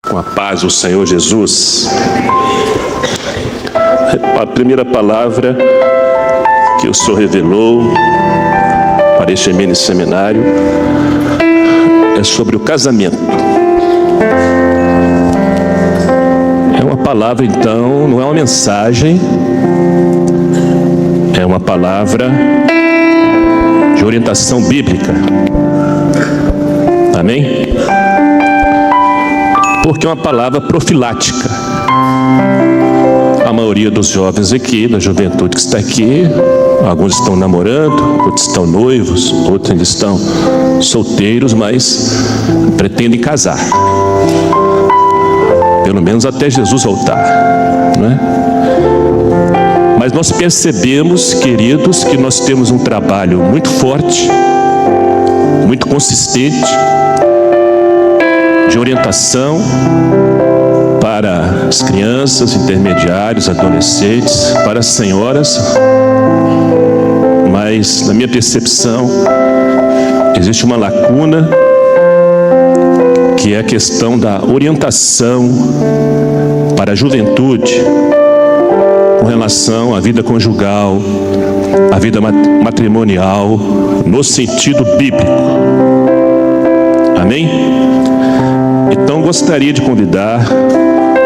Com a paz do Senhor Jesus. A primeira palavra que o Senhor revelou para este mini seminário é sobre o casamento. É uma palavra, então, não é uma mensagem, é uma palavra de orientação bíblica. Amém? Porque é uma palavra profilática. A maioria dos jovens aqui, da juventude que está aqui, alguns estão namorando, outros estão noivos, outros ainda estão solteiros, mas pretendem casar. Pelo menos até Jesus voltar, não é? Mas nós percebemos, queridos, que nós temos um trabalho muito forte, muito consistente, de orientação para as crianças, intermediários, adolescentes, para as senhoras. Mas, na minha percepção, existe uma lacuna, que é a questão da orientação para a juventude com relação à vida conjugal, à vida matrimonial, no sentido bíblico. Amém? Então, gostaria de convidar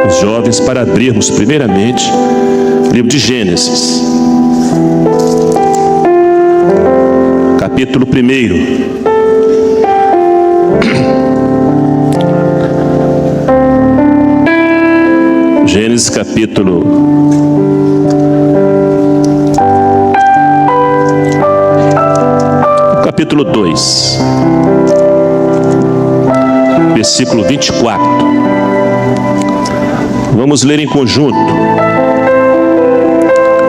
os jovens para abrirmos, primeiramente, o livro de Gênesis, capítulo 1. Gênesis capítulo 2, versículo 24. Vamos ler em conjunto.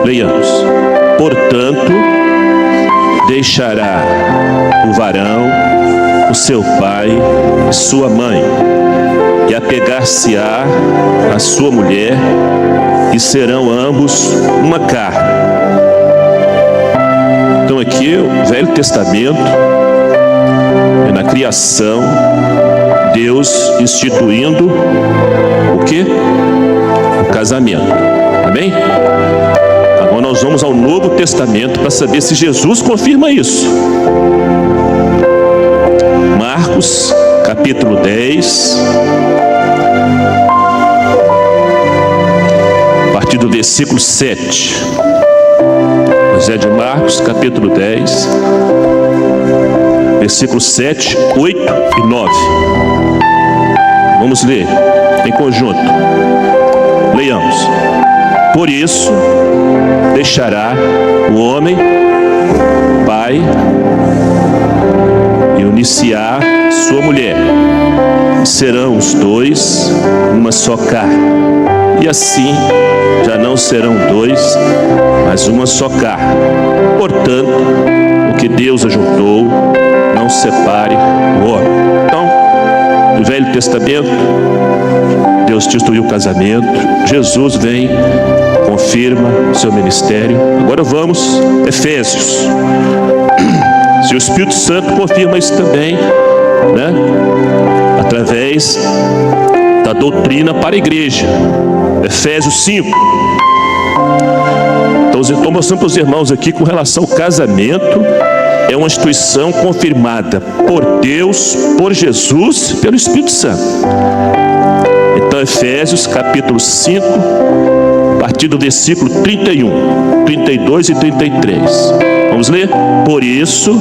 Leiamos. Portanto, deixará o varão o seu pai e sua mãe, e apegar-se-á a sua mulher, e serão ambos uma carne. Então aqui o Velho Testamento é na criação, Deus instituindo o quê? O casamento. Amém? Agora nós vamos ao Novo Testamento para saber se Jesus confirma isso. Marcos, capítulo 10, a partir do versículo 7. Evangelho de Marcos, capítulo 10, versículos 7, 8 e 9. Vamos ler em conjunto. Leiamos. Por isso, deixará o homem, pai, e unir-se-á sua mulher. Serão os dois uma só carne. E assim, já não serão dois, mas uma só carne. Portanto, o que Deus ajuntou, não separe o homem. Então, no Velho Testamento, Deus instituiu o casamento. Jesus vem, confirma o seu ministério. Agora vamos, Efésios. Se o Espírito Santo confirma isso também, né? Através da doutrina para a igreja. Efésios 5. Então, estou mostrando para os irmãos aqui com relação ao casamento. É uma instituição confirmada por Deus, por Jesus, pelo Espírito Santo. Então, Efésios capítulo 5, a partir do versículo 31, 32 e 33. Vamos ler? Por isso,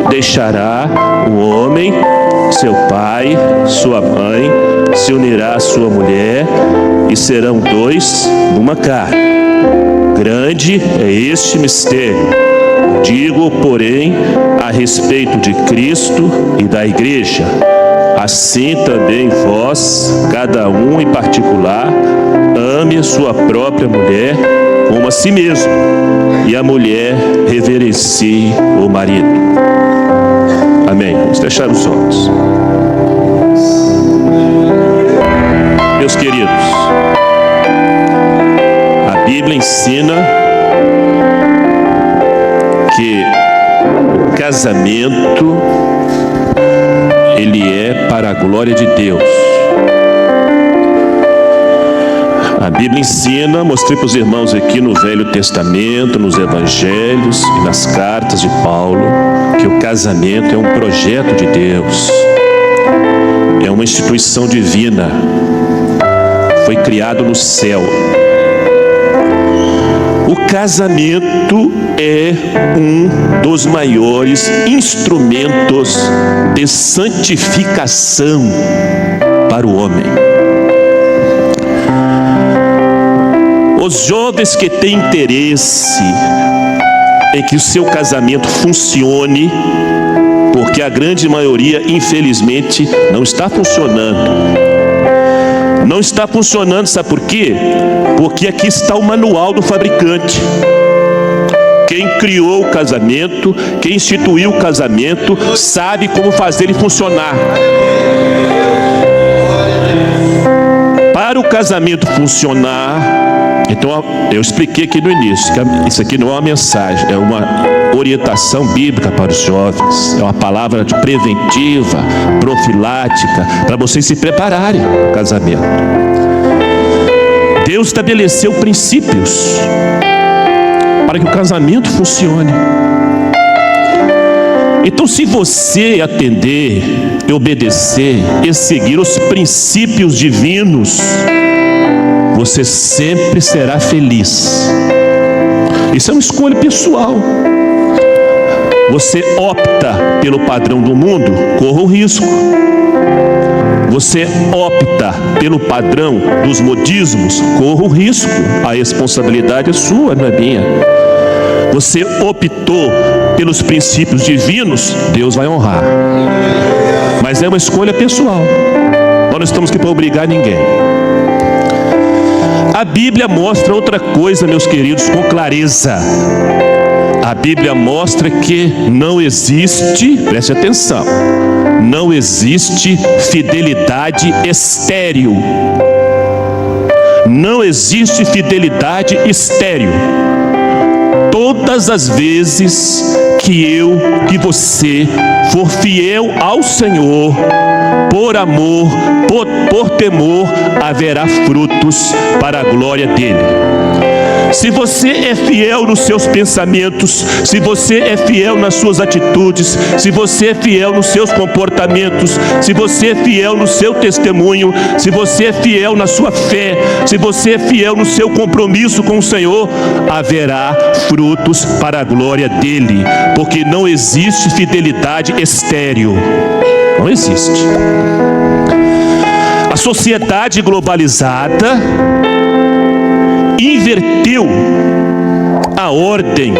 deixará o homem, seu pai, sua mãe, se unirá à sua mulher, e serão dois numa carne. Grande é este mistério. Digo, porém, a respeito de Cristo e da igreja. Assim também vós, cada um em particular, ame a sua própria mulher como a si mesmo, e a mulher reverencie o marido. Amém. Vamos fechar os olhos. Meus queridos, a Bíblia ensina que o casamento, ele é para a glória de Deus. A Bíblia ensina, mostrei para os irmãos aqui no Velho Testamento, nos Evangelhos e nas cartas de Paulo, que o casamento é um projeto de Deus, é uma instituição divina, foi criado no céu. O casamento é um dos maiores instrumentos de santificação para o homem. Os jovens que têm interesse em que o seu casamento funcione, porque a grande maioria, infelizmente, não está funcionando. Não está funcionando, sabe por quê? Porque aqui está o manual do fabricante. Quem criou o casamento, quem instituiu o casamento, sabe como fazer ele funcionar. Para o casamento funcionar, então eu expliquei aqui no início, que isso aqui não é uma mensagem, é uma orientação bíblica para os jovens, é uma palavra preventiva, profilática, para vocês se prepararem para o casamento. Deus estabeleceu princípios para que o casamento funcione. Então, se você atender, obedecer e seguir os princípios divinos, você sempre será feliz. Isso é uma escolha pessoal. Você opta pelo padrão do mundo, corra o risco. Você opta pelo padrão dos modismos, corra o risco. A responsabilidade é sua, não é minha. Você optou pelos princípios divinos, Deus vai honrar. Mas é uma escolha pessoal. Nós não estamos aqui para obrigar ninguém. A Bíblia mostra outra coisa, meus queridos, com clareza. A Bíblia mostra que não existe, preste atenção, não existe fidelidade estéril. Não existe fidelidade estéril. Todas as vezes que você for fiel ao Senhor, por amor, por temor, haverá frutos para a glória dele. Se você é fiel nos seus pensamentos, se você é fiel nas suas atitudes, se você é fiel nos seus comportamentos, se você é fiel no seu testemunho, se você é fiel na sua fé, se você é fiel no seu compromisso com o Senhor, haverá frutos para a glória dele, porque não existe fidelidade estéril. Não existe. A sociedade globalizada inverteu a ordem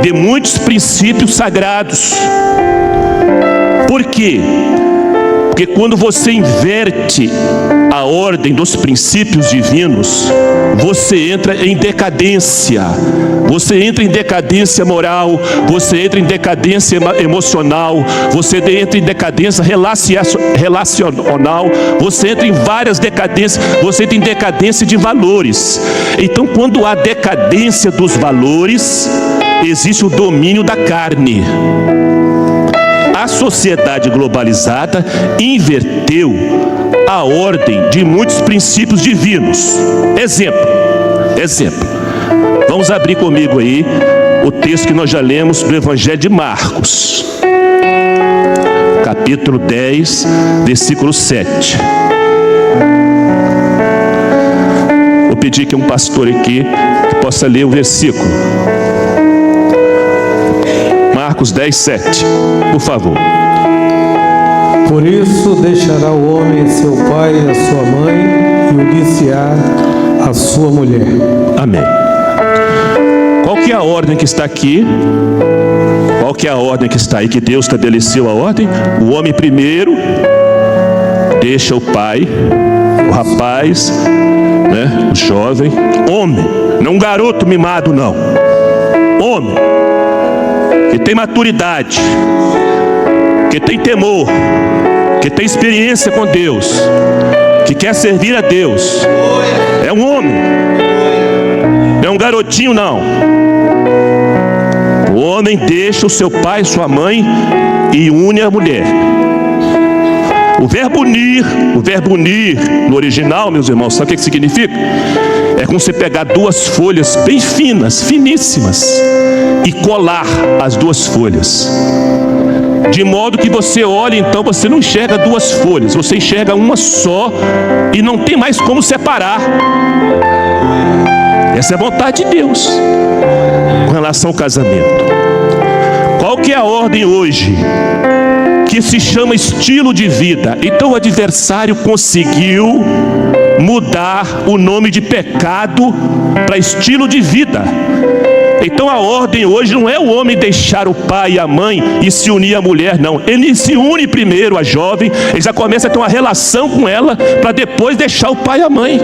de muitos princípios sagrados. Por quê? Porque quando você inverte a ordem dos princípios divinos, você entra em decadência. Você entra em decadência moral, você entra em decadência emocional, você entra em decadência relacional, você entra em várias decadências, você entra em decadência de valores. Então, quando há decadência dos valores, existe o domínio da carne. A sociedade globalizada inverteu a ordem de muitos princípios divinos. Exemplo. Vamos abrir comigo aí o texto que nós já lemos do Evangelho de Marcos, capítulo 10, versículo 7. Vou pedir que um pastor aqui que possa ler o versículo. Marcos 10, 7, por favor. Por isso deixará o homem seu pai e a sua mãe, e unir-se-á a sua mulher. Amém. Qual que é a ordem que está aqui? Qual que é a ordem que está aí, que Deus estabeleceu a ordem? O homem primeiro deixa o pai, o rapaz, né, o jovem, homem, não um garoto mimado não, homem, que tem maturidade, que tem temor, que tem experiência com Deus, que quer servir a Deus. É um homem, não é um garotinho não. O homem deixa o seu pai e sua mãe e une a mulher. O verbo unir no original, meus irmãos, sabe o que significa? É como você pegar duas folhas bem finas, finíssimas, e colar as duas folhas. De modo que você olha, então você não enxerga duas folhas, você enxerga uma só e não tem mais como separar. Essa é a vontade de Deus com relação ao casamento. Qual que é a ordem hoje? Que se chama estilo de vida. Então o adversário conseguiu mudar o nome de pecado para estilo de vida. Então a ordem hoje não é o homem deixar o pai e a mãe e se unir à mulher, não. Ele se une primeiro à jovem, ele já começa a ter uma relação com ela para depois deixar o pai e a mãe.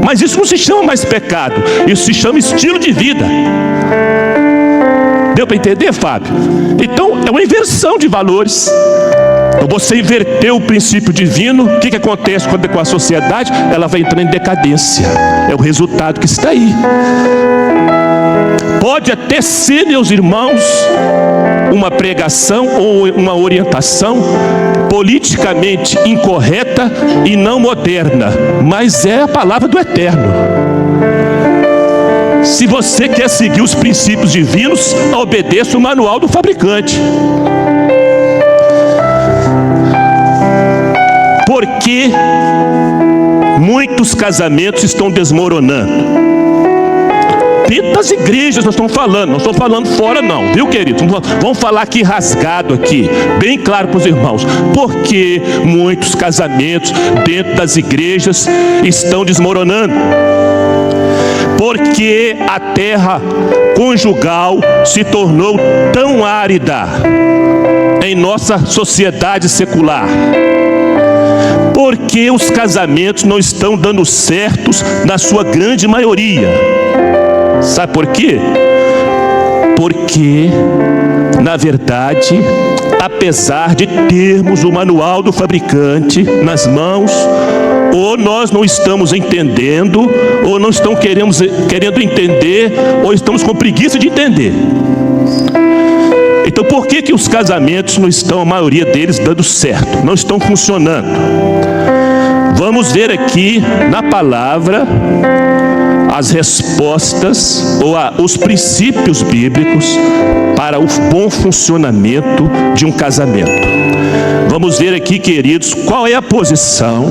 Mas isso não se chama mais pecado, isso se chama estilo de vida. Deu para entender, Fábio? Então é uma inversão de valores. Então você inverteu o princípio divino. O que acontece com a sociedade? Ela vai entrando em decadência. É o resultado que está aí. Pode até ser, meus irmãos, uma pregação ou uma orientação politicamente incorreta e não moderna, mas é a palavra do Eterno. Se você quer seguir os princípios divinos, obedeça o manual do fabricante. Porque muitos casamentos estão desmoronando. Dentro das igrejas nós estamos falando, não estou falando fora não, viu, queridos? Vamos falar aqui rasgado aqui, bem claro para os irmãos. Porque muitos casamentos dentro das igrejas estão desmoronando. Porque a terra conjugal se tornou tão árida em nossa sociedade secular. Porque os casamentos não estão dando certos na sua grande maioria. Sabe por quê? Porque, na verdade, apesar de termos o manual do fabricante nas mãos, ou nós não estamos entendendo, ou não estamos querendo entender, ou estamos com preguiça de entender. Então por que os casamentos não estão, a maioria deles, dando certo? Não estão funcionando? Vamos ver aqui na palavra as respostas ou os princípios bíblicos para o bom funcionamento de um casamento. Vamos ver aqui, queridos, qual é a posição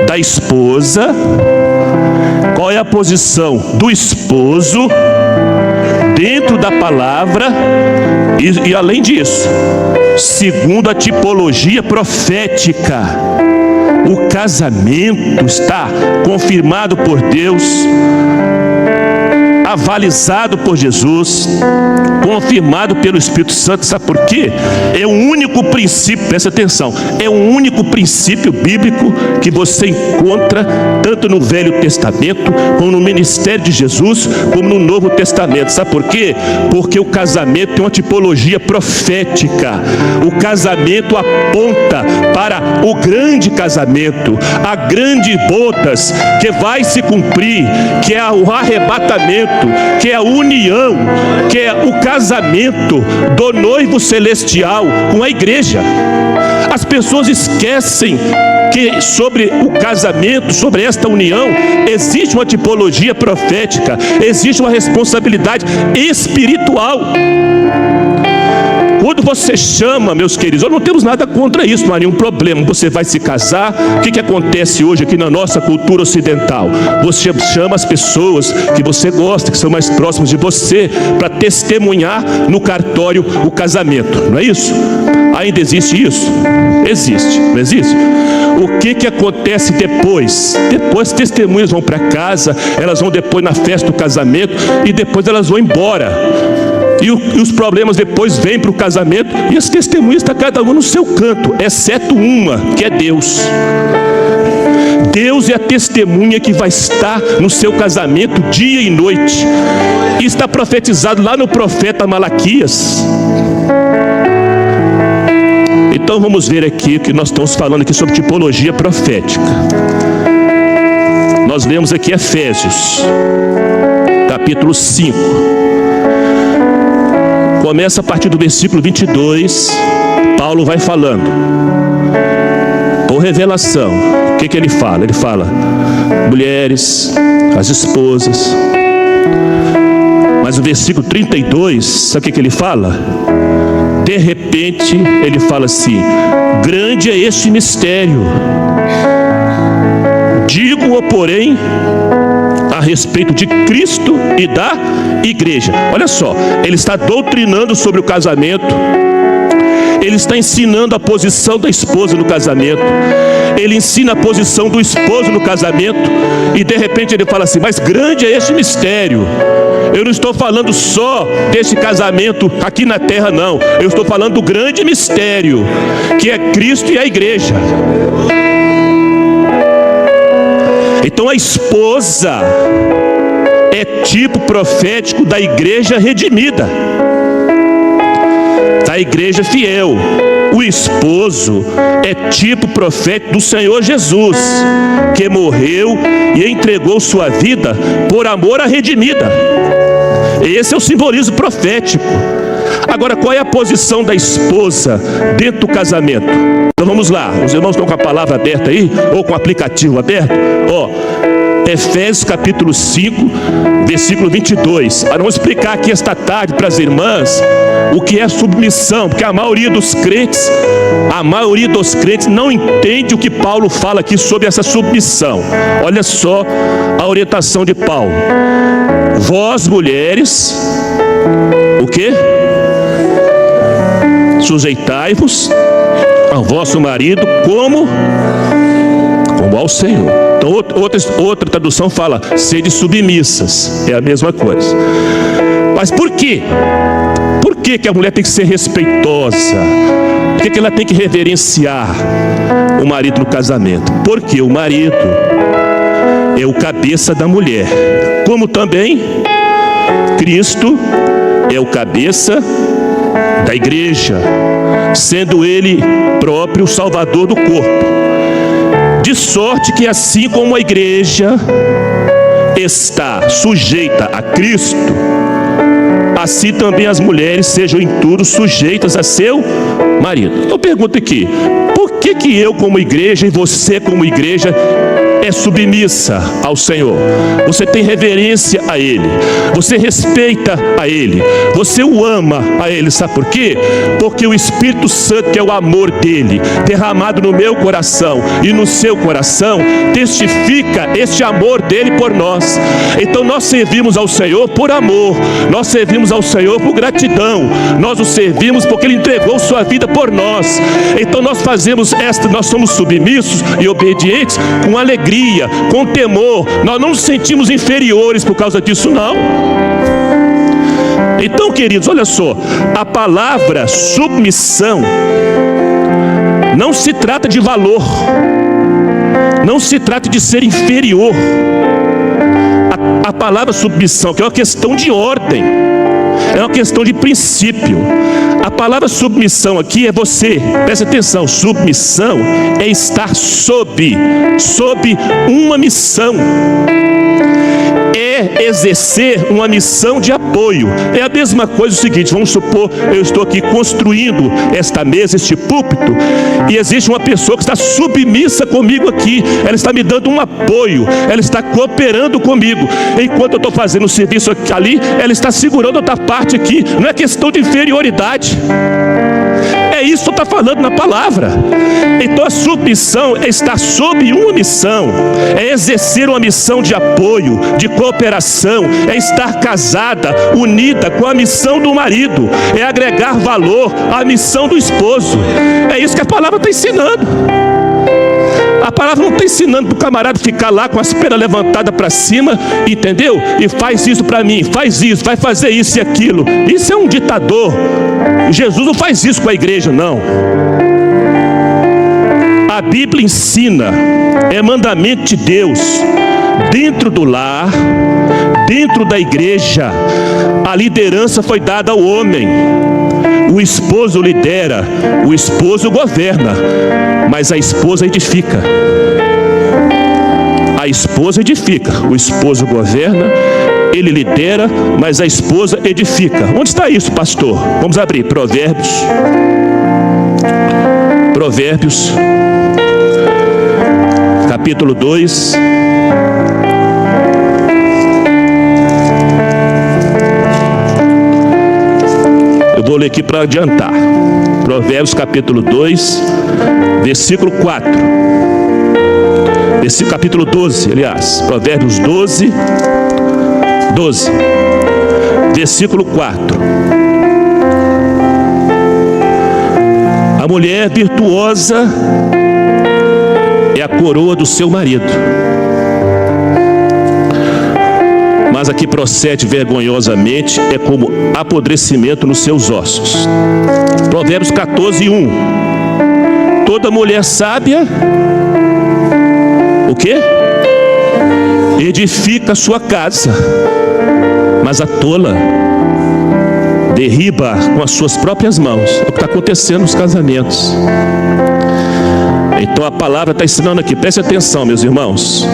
da esposa, qual é a posição do esposo dentro da palavra e além disso, segundo a tipologia profética. O casamento está confirmado por Deus, avalizado por Jesus, confirmado pelo Espírito Santo. Sabe por quê? É o único princípio, presta atenção, é o único princípio bíblico que você encontra tanto no Velho Testamento, como no ministério de Jesus, como no Novo Testamento. Sabe por quê? Porque o casamento tem uma tipologia profética. O casamento aponta para o grande casamento, a grande bodas que vai se cumprir, que é o arrebatamento, que é a união, que é o casamento do noivo celestial com a igreja. As pessoas esquecem que sobre o casamento, sobre esta união, existe uma tipologia profética, existe uma responsabilidade espiritual. Quando você chama, meus queridos, nós não temos nada contra isso, não há nenhum problema. Você vai se casar, o que acontece hoje aqui na nossa cultura ocidental? Você chama as pessoas que você gosta, que são mais próximas de você, para testemunhar no cartório o casamento, não é isso? Ainda existe isso? Existe, não existe? O que acontece depois? Depois testemunhas vão para casa, elas vão depois na festa do casamento e depois elas vão embora. E os problemas depois vêm para o casamento e as testemunhas estão cada uma no seu canto, exceto uma, que é Deus. Deus é a testemunha que vai estar no seu casamento dia e noite. E está profetizado lá no profeta Malaquias. Então vamos ver aqui o que nós estamos falando aqui sobre tipologia profética. Nós lemos aqui Efésios, capítulo 5. Começa a partir do versículo 22, Paulo vai falando. revelação. O que ele fala? Ele fala, mulheres, as esposas. Mas o versículo 32, sabe o que ele fala? De repente, ele fala assim, grande é este mistério. Digo-o, porém, a respeito de Cristo e da igreja. Olha só, ele está doutrinando sobre o casamento. Ele está ensinando a posição da esposa no casamento. Ele ensina a posição do esposo no casamento. E de repente ele fala assim, mas grande é este mistério. Eu não estou falando só deste casamento aqui na terra, não. Eu estou falando do grande mistério, que é Cristo e a igreja. Então a esposa é tipo profético da igreja redimida, da igreja fiel. O esposo é tipo profético do Senhor Jesus, que morreu e entregou sua vida por amor à redimida. Esse é o simbolismo profético. Agora, qual é a posição da esposa dentro do casamento? Então vamos lá, os irmãos estão com a palavra aberta aí, ou com o aplicativo aberto? Efésios capítulo 5, versículo 22. Vamos explicar aqui esta tarde para as irmãs o que é submissão, porque a maioria dos crentes não entende o que Paulo fala aqui sobre essa submissão. Olha só a orientação de Paulo. Vós, mulheres, o quê? Sujeitai-vos ao vosso marido como ao Senhor. Então outra tradução fala, sede submissas. É a mesma coisa. Mas por quê? Por que a mulher tem que ser respeitosa? Por que ela tem que reverenciar o marido no casamento? Porque o marido é o cabeça da mulher, como também Cristo é o cabeça da igreja, sendo ele próprio o salvador do corpo. De sorte que assim como a igreja está sujeita a Cristo, assim também as mulheres sejam em tudo sujeitas a seu marido. Eu pergunto aqui, por que eu como igreja e você como igreja é submissa ao Senhor? Você tem reverência a Ele, você respeita a Ele, você o ama a Ele, sabe por quê? Porque o Espírito Santo, que é o amor dEle, derramado no meu coração e no seu coração, testifica este amor dEle por nós. Então nós servimos ao Senhor por amor, nós servimos ao Senhor por gratidão, nós o servimos porque Ele entregou sua vida por nós. Então nós nós somos submissos e obedientes com alegria, com temor. Nós não nos sentimos inferiores por causa disso, não. Então, queridos, olha só, a palavra submissão não se trata de valor, não se trata de ser inferior. A palavra submissão, que é uma questão de ordem, é uma questão de princípio. A palavra submissão aqui é você, presta atenção, submissão é estar sob uma missão, é exercer uma missão de apoio. É a mesma coisa o seguinte, vamos supor, eu estou aqui construindo esta mesa, este púlpito, e existe uma pessoa que está submissa comigo aqui, ela está me dando um apoio, ela está cooperando comigo, enquanto eu estou fazendo o serviço ali, ela está segurando outra parte aqui. Não é questão de inferioridade, é isso que está falando na palavra. Então a submissão é estar sob uma missão, é exercer uma missão de apoio, de cooperação, é estar casada, unida com a missão do marido, é agregar valor à missão do esposo. É isso que a palavra está ensinando. A palavra não está ensinando para o camarada ficar lá com as pernas levantadas para cima, entendeu? E faz isso para mim, faz isso, vai fazer isso e aquilo. Isso é um ditador. Jesus não faz isso com a igreja, não. A Bíblia ensina, é mandamento de Deus, dentro do lar, dentro da igreja, a liderança foi dada ao homem. O esposo lidera, o esposo governa, mas a esposa edifica. A esposa edifica, o esposo governa, ele lidera, mas a esposa edifica. Onde está isso, pastor? Vamos abrir Provérbios capítulo 2. Eu vou ler aqui para adiantar. Provérbios capítulo 2, versículo 4. Capítulo 12, aliás. Provérbios 12, versículo 4. A mulher virtuosa é a coroa do seu marido, mas a que procede vergonhosamente é como apodrecimento nos seus ossos. Provérbios 14, 1. Toda mulher sábia, o quê? Edifica sua casa, mas a tola derriba com as suas próprias mãos. É o que está acontecendo nos casamentos. Então a palavra está ensinando aqui, preste atenção, meus irmãos.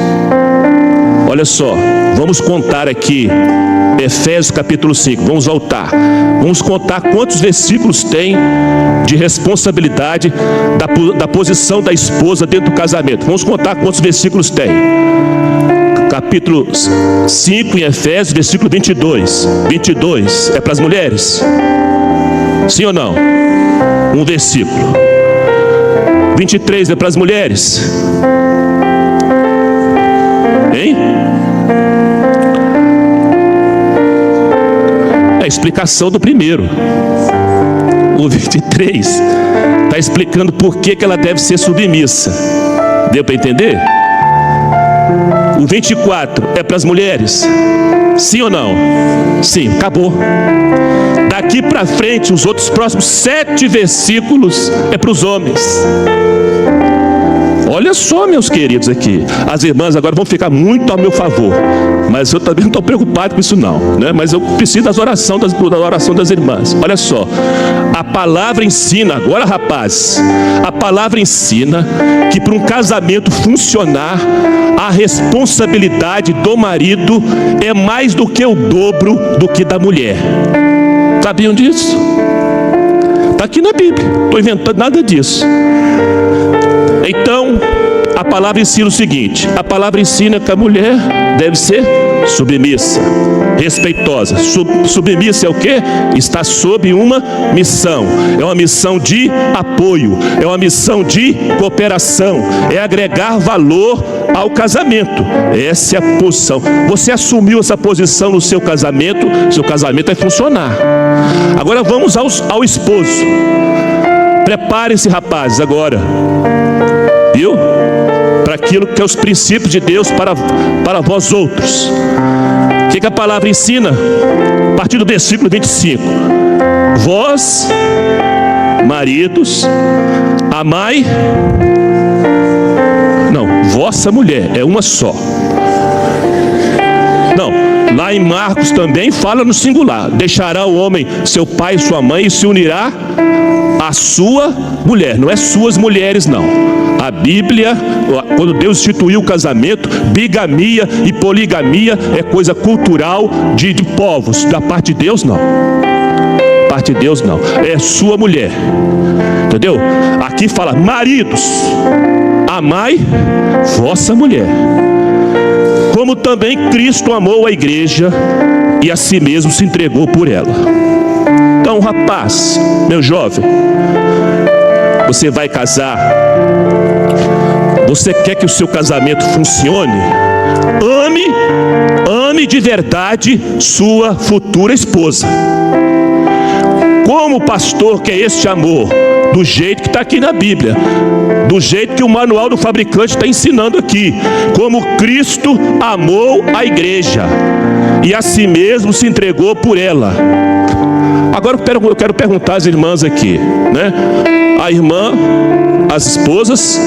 Olha só, vamos contar aqui Efésios capítulo 5, vamos voltar. Vamos contar quantos versículos tem de responsabilidade da posição da esposa dentro do casamento. Vamos contar quantos versículos tem. Capítulo 5 em Efésios, versículo 22. 22 é para as mulheres? Sim ou não? Um versículo. 23 é para as mulheres? Hein? É a explicação do primeiro. O 23 está explicando por que ela deve ser submissa. Deu para entender? O 24 é para as mulheres? Sim ou não? Sim, acabou. Daqui para frente, os outros próximos 7 versículos é para os homens. Olha só, meus queridos, aqui. As irmãs agora vão ficar muito ao meu favor, mas eu também não estou preocupado com isso não, né? Mas eu preciso da oração das irmãs. Olha só, a palavra ensina, agora rapaz, a palavra ensina que para um casamento funcionar, a responsabilidade do marido é mais do que o dobro do que da mulher. Sabiam disso? Está aqui na Bíblia, não estou inventando nada disso. Então, a palavra ensina o seguinte: a palavra ensina que a mulher deve ser submissa, respeitosa. Submissa é o quê? Está sob uma missão. É uma missão de apoio, é uma missão de cooperação, é agregar valor ao casamento. Essa é a posição. Você assumiu essa posição no seu casamento vai funcionar. Agora vamos ao esposo. Prepare-se, rapazes, agora. Viu? Para aquilo que é os princípios de Deus para vós outros. O que a palavra ensina? A partir do versículo 25. Vós, maridos, amai. Não, vossa mulher, é uma só. Não, lá em Marcos também fala no singular. Deixará o homem seu pai e sua mãe e se unirá à sua mulher. Não é suas mulheres, não. A Bíblia, quando Deus instituiu o casamento, bigamia e poligamia é coisa cultural de povos. Da parte de Deus, não. Da parte de Deus, não. É sua mulher. Entendeu? Aqui fala: maridos, amai vossa mulher, como também Cristo amou a igreja e a si mesmo se entregou por ela. Então, rapaz, meu jovem, você vai casar, você quer que o seu casamento funcione? Ame de verdade sua futura esposa. Como pastor quer este amor? Do jeito que está aqui na Bíblia, do jeito que o manual do fabricante está ensinando aqui. Como Cristo amou a igreja e a si mesmo se entregou por ela. Agora eu quero perguntar às irmãs aqui, né? A irmã, as esposas,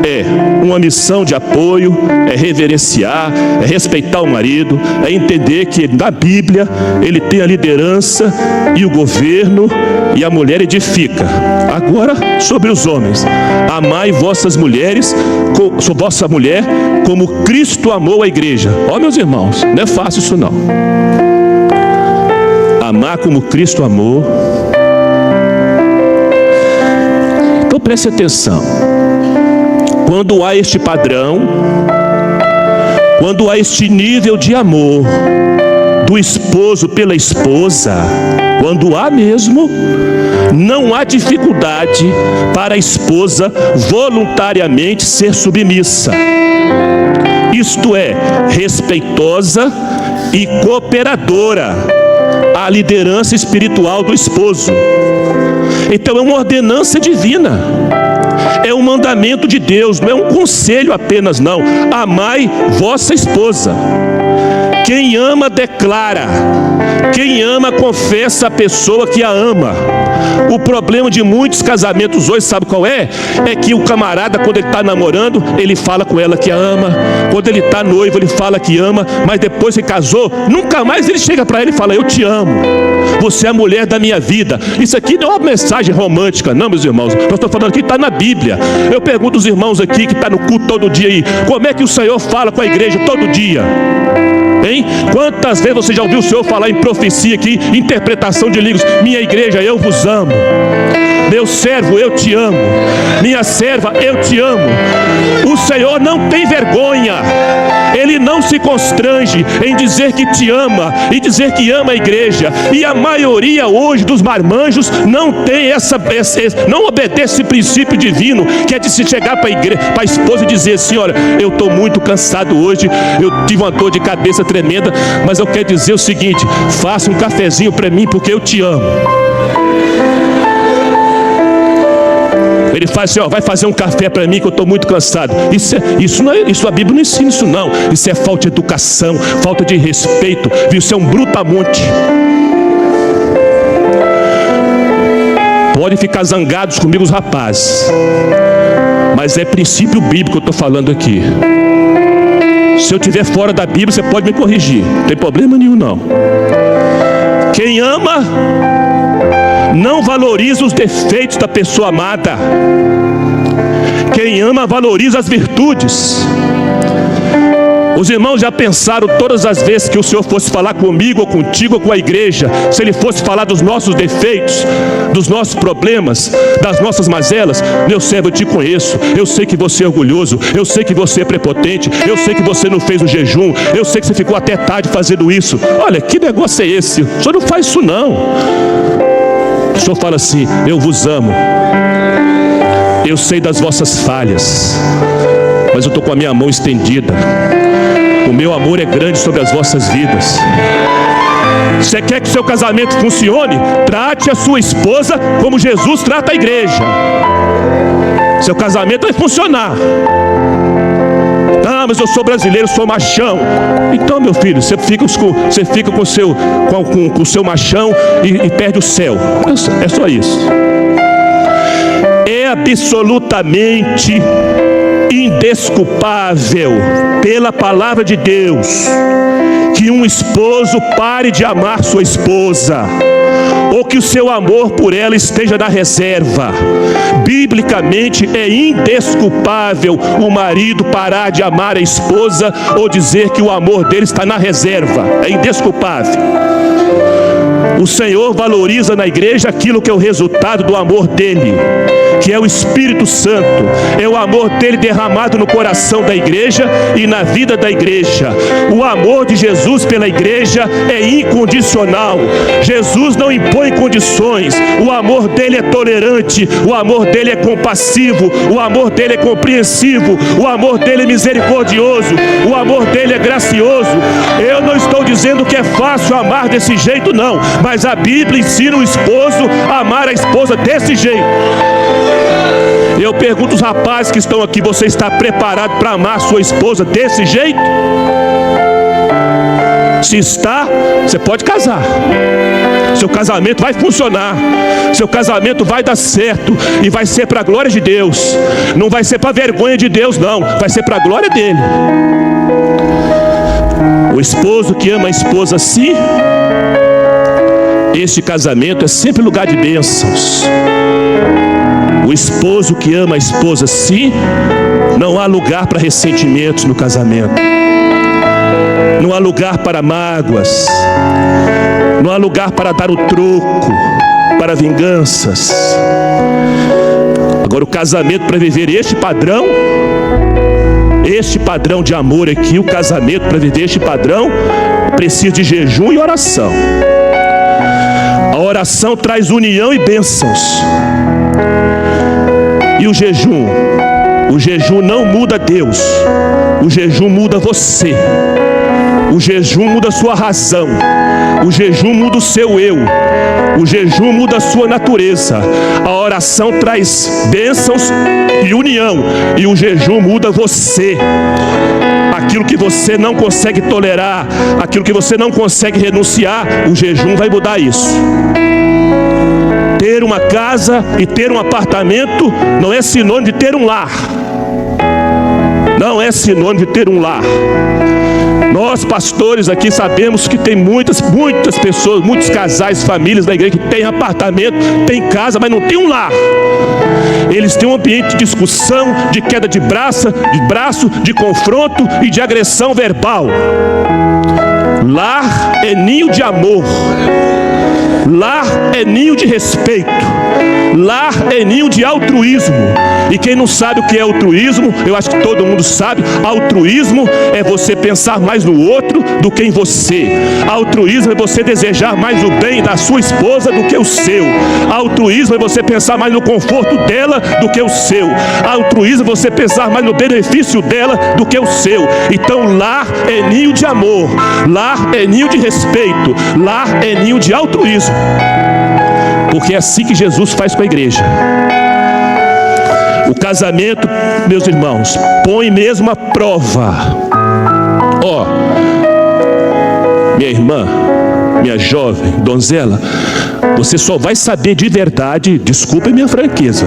é uma missão de apoio, é reverenciar, é respeitar o marido, é entender que na Bíblia ele tem a liderança e o governo, e a mulher edifica. Agora, sobre os homens: amai vossas mulheres, vossa mulher, como Cristo amou a igreja. Ó, meus irmãos, não é fácil isso não. Amar como Cristo amou. Então preste atenção. Quando há este padrão, quando há este nível de amor do esposo pela esposa, quando há mesmo, não há dificuldade para a esposa voluntariamente ser submissa. Isto é, respeitosa e cooperadora à liderança espiritual do esposo. Então é uma ordenança divina, é um mandamento de Deus, não é um conselho apenas não. Amai vossa esposa. Quem ama declara, quem ama confessa a pessoa que a ama. O problema de muitos casamentos hoje, sabe qual é? É que o camarada, quando ele está namorando, ele fala com ela que a ama. Quando ele está noivo, ele fala que ama. Mas depois que casou, nunca mais ele chega para ela e fala: eu te amo, você é a mulher da minha vida. Isso aqui não é uma mensagem romântica, não, meus irmãos. Nós estamos falando aqui, está na Bíblia. Eu pergunto aos irmãos aqui que estão no culto todo dia aí: como é que o Senhor fala com a igreja todo dia? Hein? Quantas vezes você já ouviu o Senhor falar em profecia aqui, interpretação de livros? Minha igreja, eu vos amo. Meu servo, eu te amo. Minha serva, eu te amo. O Senhor não tem vergonha, Ele não se constrange em dizer que te ama e dizer que ama a igreja. E a maioria hoje dos marmanjos não tem não obedece esse princípio divino, que é de se chegar para a esposa e dizer assim: olha, eu estou muito cansado hoje, eu tive uma dor de cabeça tremenda, mas eu quero dizer o seguinte: faça um cafezinho para mim porque eu te amo. Ele faz assim: ó, vai fazer um café para mim que eu estou muito cansado. Isso a Bíblia não ensina isso não. Isso é falta de educação, falta de respeito, viu? Isso é um brutamonte. Pode ficar zangados comigo os rapazes, mas é princípio bíblico que eu estou falando aqui. Se eu estiver fora da Bíblia, você pode me corrigir, não tem problema nenhum não. Quem ama não valoriza os defeitos da pessoa amada. Quem ama valoriza as virtudes. Os irmãos já pensaram todas as vezes que o Senhor fosse falar comigo ou contigo ou com a igreja, se Ele fosse falar dos nossos defeitos, dos nossos problemas, das nossas mazelas: meu servo, eu te conheço, eu sei que você é orgulhoso, eu sei que você é prepotente, eu sei que você não fez o jejum, eu sei que você ficou até tarde fazendo isso. Olha, que negócio é esse? O Senhor não faz isso não. O Senhor fala assim: eu vos amo, eu sei das vossas falhas, mas eu estou com a minha mão estendida. O meu amor é grande sobre as vossas vidas. Você quer que o seu casamento funcione? Trate a sua esposa como Jesus trata a igreja. Seu casamento vai funcionar. Ah, mas eu sou brasileiro, sou machão. Então, meu filho, você fica com o seu machão e perde o céu. É só isso. É absolutamente indesculpável pela palavra de Deus que um esposo pare de amar sua esposa, ou que o seu amor por ela esteja na reserva. Biblicamente é indesculpável o marido parar de amar a esposa ou dizer que o amor dele está na reserva. É indesculpável. O Senhor valoriza na igreja aquilo que é o resultado do amor dele, que é o Espírito Santo. É o amor dele derramado no coração da igreja e na vida da igreja. O amor de Jesus pela igreja é incondicional. Jesus não impõe condições. O amor dele é tolerante, o amor dele é compassivo, o amor dele é compreensivo, o amor dele é misericordioso, o amor dele é gracioso. Eu não estou dizendo que é fácil amar desse jeito não, mas a Bíblia ensina o esposo a amar a esposa desse jeito. Eu pergunto aos rapazes que estão aqui: você está preparado para amar sua esposa desse jeito? Se está, você pode casar. Seu casamento vai funcionar, seu casamento vai dar certo, e vai ser para a glória de Deus. Não vai ser para a vergonha de Deus não, vai ser para a glória dele. O esposo que ama a esposa assim, este casamento é sempre lugar de bênçãos. O esposo que ama a esposa assim, não há lugar para ressentimentos no casamento. Não há lugar para mágoas. Não há lugar para dar o troco, para vinganças. Agora, o casamento, para viver este padrão, este padrão de amor aqui, o casamento, para viver este padrão, precisa de jejum e oração. A oração traz união e bênçãos. E o jejum não muda Deus, o jejum muda você. O jejum muda a sua razão, o jejum muda o seu eu, o jejum muda a sua natureza. A oração traz bênçãos e união, e o jejum muda você. Aquilo que você não consegue tolerar, aquilo que você não consegue renunciar, o jejum vai mudar isso. Ter uma casa e ter um apartamento não é sinônimo de ter um lar. Não é sinônimo de ter um lar. Nós pastores aqui sabemos que tem muitas pessoas, muitos casais, famílias da igreja que tem apartamento, tem casa, mas não tem um lar. Eles têm um ambiente de discussão, de queda de braço, de confronto e de agressão verbal. Lar é ninho de amor. Lar é ninho de respeito. Lar é ninho de altruísmo. E quem não sabe o que é altruísmo, eu acho que todo mundo sabe. Altruísmo é você pensar mais no outro do que em você. Altruísmo é você desejar mais o bem da sua esposa do que o seu. Altruísmo é você pensar mais no conforto dela do que o seu. Altruísmo é você pensar mais no benefício dela do que o seu. Então lar é ninho de amor. Lar é ninho de respeito. Lar é ninho de altruísmo. Porque é assim que Jesus faz com a igreja. O casamento, meus irmãos, põe mesmo a prova. Minha irmã, minha jovem, donzela, você só vai saber de verdade, desculpe minha franqueza,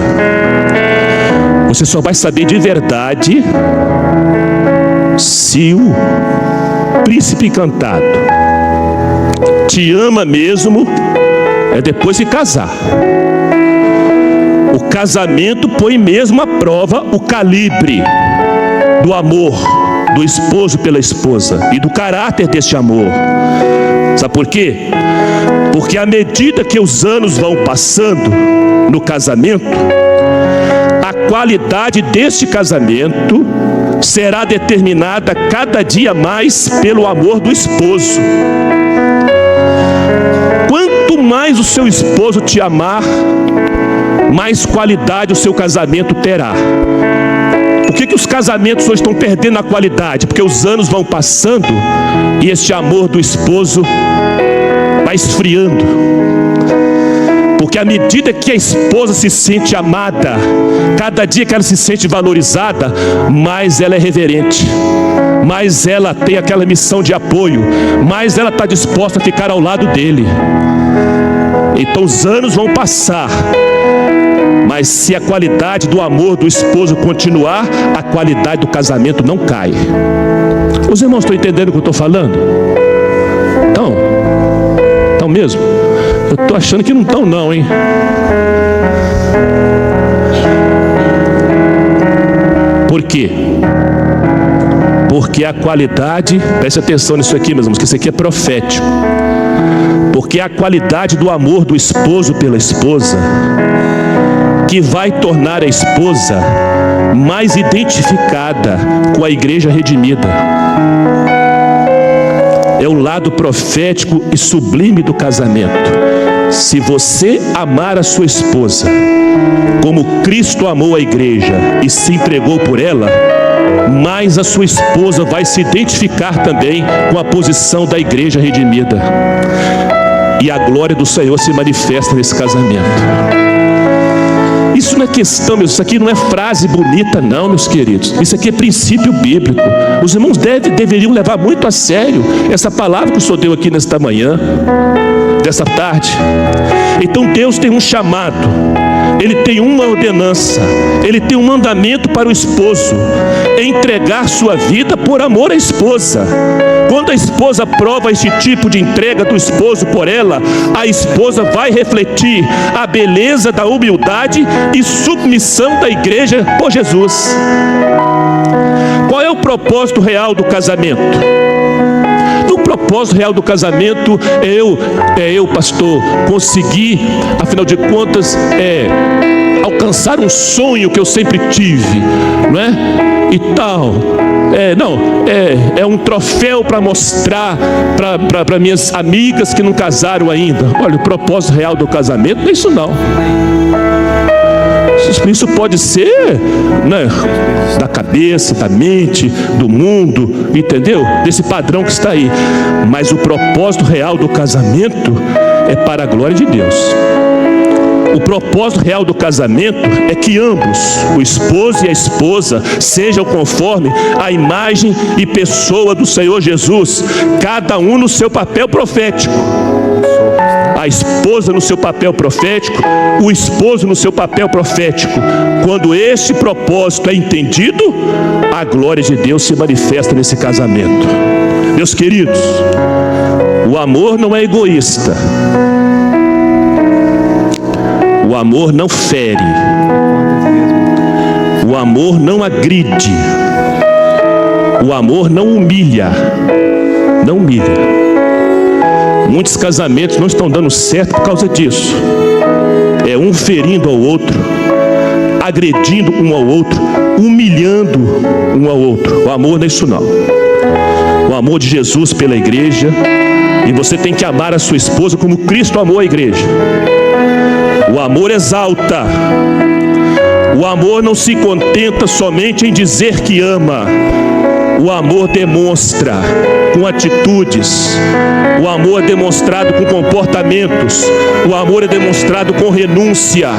você só vai saber de verdade se o príncipe encantado te ama mesmo, é depois de casar. O casamento põe mesmo à prova o calibre do amor do esposo pela esposa e do caráter deste amor. Sabe por quê? Porque à medida que os anos vão passando no casamento, a qualidade deste casamento será determinada cada dia mais pelo amor do esposo. Quanto mais o seu esposo te amar, mais qualidade o seu casamento terá. Por que os casamentos hoje estão perdendo a qualidade? Porque os anos vão passando e este amor do esposo vai esfriando. Porque à medida que a esposa se sente amada, cada dia que ela se sente valorizada, mais ela é reverente, mais ela tem aquela missão de apoio, mais ela está disposta a ficar ao lado dele. Então os anos vão passar, mas se a qualidade do amor do esposo continuar, a qualidade do casamento não cai. Os irmãos estão entendendo o que eu estou falando? Estão mesmo? Eu estou achando que não estão não, hein? Por quê? Porque a qualidade, preste atenção nisso aqui, meus irmãos, que isso aqui é profético. Porque a qualidade do amor do esposo pela esposa que vai tornar a esposa mais identificada com a igreja redimida. É o lado profético e sublime do casamento. Se você amar a sua esposa como Cristo amou a igreja e se entregou por ela, mais a sua esposa vai se identificar também com a posição da igreja redimida. E a glória do Senhor se manifesta nesse casamento. Isso não é questão, isso aqui não é frase bonita não, meus queridos. Isso aqui é princípio bíblico. Os irmãos deveriam levar muito a sério essa palavra que o Senhor deu aqui nesta manhã, dessa tarde. Então Deus tem um chamado, Ele tem uma ordenança, Ele tem um mandamento para o esposo: entregar sua vida por amor à esposa. Quando a esposa prova este tipo de entrega do esposo por ela, a esposa vai refletir a beleza da humildade e submissão da igreja por Jesus. Qual é o propósito real do casamento? O propósito real do casamento é eu, pastor, conseguir, afinal de contas, alcançar um sonho que eu sempre tive, não é? E tal. é um troféu para mostrar para minhas amigas que não casaram ainda. Olha, o propósito real do casamento não é isso não. Isso pode ser, né, da cabeça, da mente, do mundo, entendeu? Desse padrão que está aí. Mas o propósito real do casamento é para a glória de Deus. O propósito real do casamento é que ambos, o esposo e a esposa, sejam conforme a imagem e pessoa do Senhor Jesus, cada um no seu papel profético. A esposa no seu papel profético, o esposo no seu papel profético. Quando este propósito é entendido, a glória de Deus se manifesta nesse casamento. Meus queridos, o amor não é egoísta. O amor não fere. O amor não agride. O amor não humilha. Não humilha. Muitos casamentos não estão dando certo por causa disso. É um ferindo ao outro, agredindo um ao outro, humilhando um ao outro. O amor não é isso não. O amor de Jesus pela igreja. E você tem que amar a sua esposa como Cristo amou a igreja. O amor exalta. O amor não se contenta somente em dizer que ama. O amor demonstra com atitudes. O amor é demonstrado com comportamentos. O amor é demonstrado com renúncia.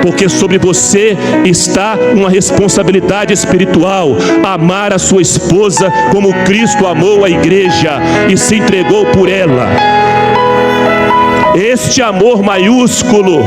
Porque sobre você está uma responsabilidade espiritual. Amar a sua esposa como Cristo amou a igreja e se entregou por ela. Este amor maiúsculo,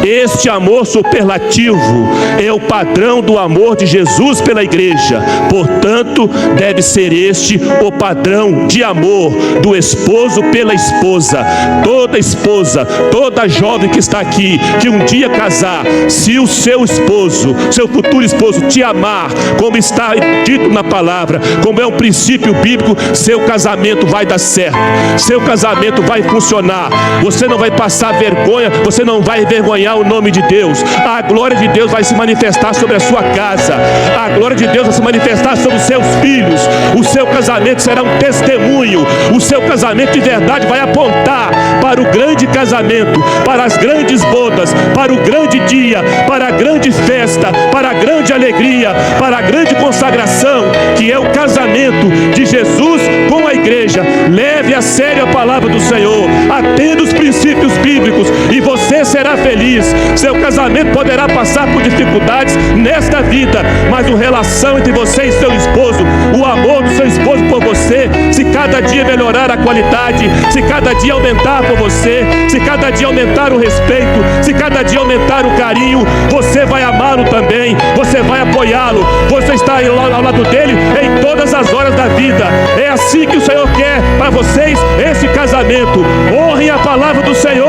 este amor superlativo é o padrão do amor de Jesus pela igreja. Portanto, deve ser este o padrão de amor do esposo pela esposa. Toda esposa, toda jovem que está aqui, que um dia casar, se o seu esposo, seu futuro esposo te amar, como está dito na palavra, como é um princípio bíblico, seu casamento vai dar certo. Seu casamento vai funcionar. Você não vai passar vergonha, você não vai envergonhar o nome de Deus. A glória de Deus vai se manifestar sobre a sua casa. A glória de Deus vai se manifestar sobre os seus filhos. O seu casamento será um testemunho. O seu casamento de verdade vai apontar para o grande casamento, para as grandes bodas, para o grande dia, para a grande festa, para a grande alegria, para a grande consagração, que é o casamento de Jesus com a igreja. Leve a sério a palavra do Senhor, atenda os princípios bíblicos e você será feliz. Seu casamento poderá passar por dificuldades nesta vida, mas a relação entre você e seu esposo, o amor do seu esposo por você, se cada dia melhorar a qualidade, se cada dia aumentar por você, se cada dia aumentar o respeito, se cada dia aumentar o carinho, você vai amá-lo também, você vai apoiá-lo, você está ao lado dele em todas as horas da vida. É assim que o Senhor quer para vocês esse casamento. Honrem a palavra do Senhor.